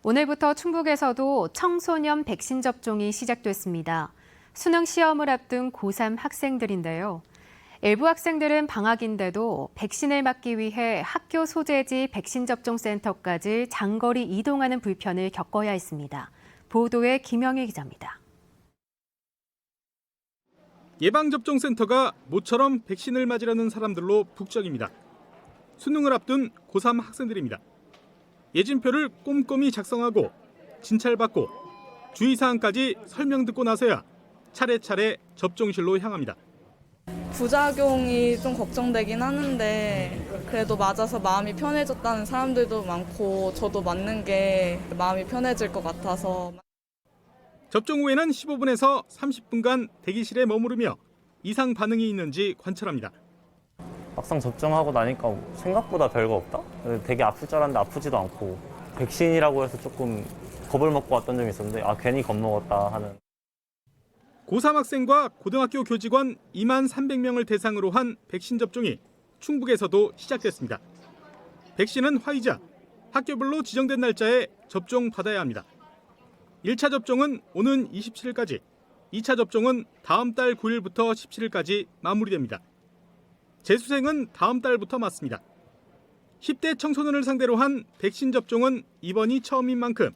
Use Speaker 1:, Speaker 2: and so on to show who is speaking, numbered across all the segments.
Speaker 1: 오늘부터 충북에서도 청소년 백신 접종이 시작됐습니다. 수능 시험을 앞둔 고3 학생들인데요. 일부 학생들은 방학인데도 백신을 맞기 위해 학교 소재지 백신 접종 센터까지 장거리 이동하는 불편을 겪어야 했습니다. 보도에 김영희 기자입니다.
Speaker 2: 예방접종센터가 모처럼 백신을 맞으려는 사람들로 북적입니다. 수능을 앞둔 고3 학생들입니다. 예진표를 꼼꼼히 작성하고 진찰받고 주의사항까지 설명 듣고 나서야 차례차례 접종실로 향합니다.
Speaker 3: 부작용이 좀 걱정되긴 하는데 그래도 맞아서 마음이 편해졌다는 사람들도 많고 저도 맞는 게 마음이 편해질 것 같아서.
Speaker 2: 접종 후에는 15분에서 30분간 대기실에 머무르며 이상 반응이 있는지 관찰합니다.
Speaker 4: 막상 접종하고 나니까 생각보다 별거 없다? 되게 아플 줄 알았는데 아프지도 않고 백신이라고 해서 조금 겁을 먹고 왔던 적이 있었는데 괜히 겁먹었다 하는.
Speaker 2: 고3 학생과 고등학교 교직원 2만 300명을 대상으로 한 백신 접종이 충북에서도 시작됐습니다. 백신은 화이자, 학교별로 지정된 날짜에 접종 받아야 합니다. 1차 접종은 오는 27일까지, 2차 접종은 다음 달 9일부터 17일까지 마무리됩니다. 재수생은 다음 달부터 맞습니다. 10대 청소년을 상대로 한 백신 접종은 이번이 처음인 만큼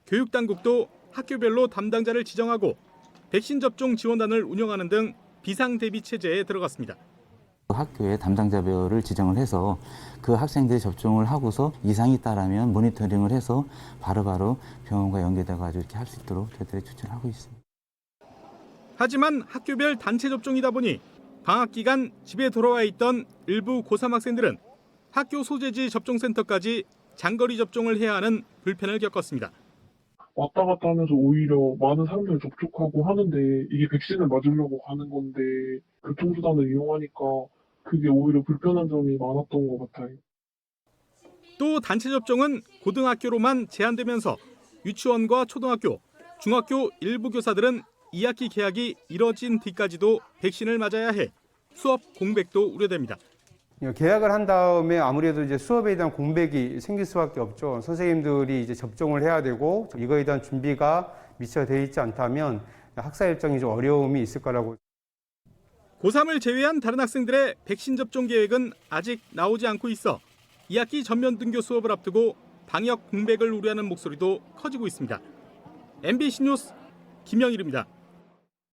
Speaker 2: 교육당국도 학교별로 담당자를 지정하고 백신 접종 지원단을 운영하는 등 비상대비 체제에 들어갔습니다.
Speaker 5: 학교에 담당자별을 지정을 해서 그 학생들이 접종을 하고서 이상이 있다라면 모니터링을 해서 바로바로 병원과 연계돼가지고 이렇게 할 수 있도록 저희들이 추진을 하고 있습니다.
Speaker 2: 하지만 학교별 단체 접종이다 보니 방학 기간 집에 돌아와 있던 일부 고3 학생들은 학교 소재지 접종센터까지 장거리 접종을 해야 하는 불편을 겪었습니다.
Speaker 6: 왔다 갔다 하면서 오히려 많은 사람들을 접촉하고 하는데 이게 백신을 맞으려고 가는 건데 교통수단을 이용하니까 그게 오히려 불편한 점이 많았던 것 같아요.
Speaker 2: 또 단체 접종은 고등학교로만 제한되면서 유치원과 초등학교, 중학교 일부 교사들은 2학기 개학이 이뤄진 뒤까지도 백신을 맞아야 해 수업 공백도 우려됩니다.
Speaker 7: 개학을 한 다음에 아무래도 이제 수업에 대한 공백이 생길 수밖에 없죠. 선생님들이 이제 접종을 해야 되고 이거에 대한 준비가 미처 되어 있지 않다면 학사 일정이 좀 어려움이 있을 거라고.
Speaker 2: 고3을 제외한 다른 학생들의 백신 접종 계획은 아직 나오지 않고 있어 2학기 전면 등교 수업을 앞두고 방역 공백을 우려하는 목소리도 커지고 있습니다. MBC 뉴스 김영일입니다.